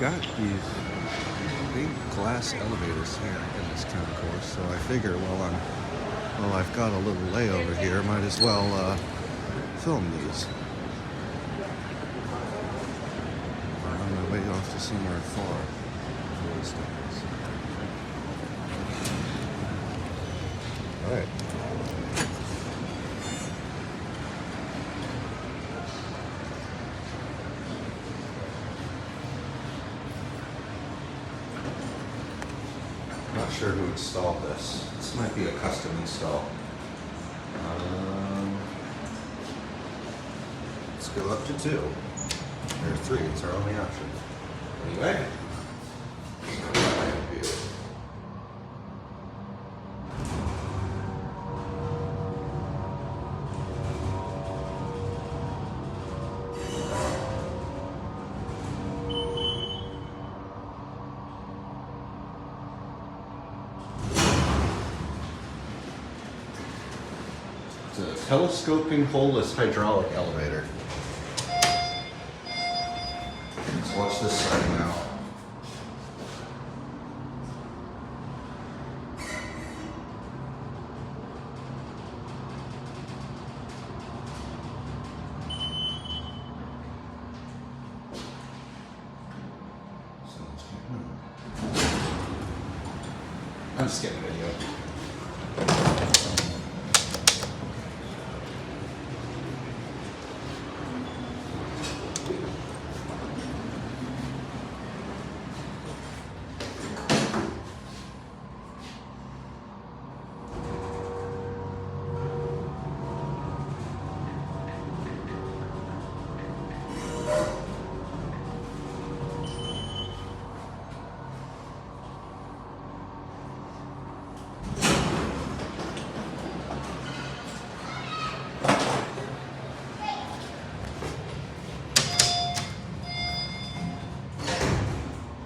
got these big glass elevators here in this concourse, so I figure while I've got a little layover here, might as well film these. I'm on my way off to somewhere far. All right. Not sure who installed this. This might be a custom install. Let's go up to 2. Or 3, it's our only option. Anyway. It's a telescoping holeless hydraulic elevator. Let's watch this side now. I'm just getting a video.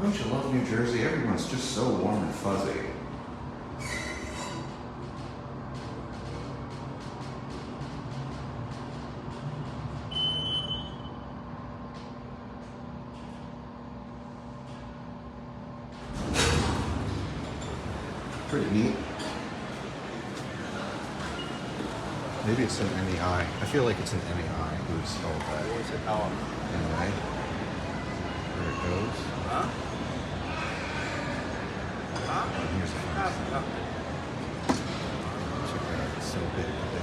Don't you love New Jersey? Everyone's just so warm and fuzzy. Pretty neat. Maybe it's an MEI. I feel like it's an MEI who installed that. What's it? Oh. Anyway, there it goes. Huh? And here's the front. Check that out, it's so big.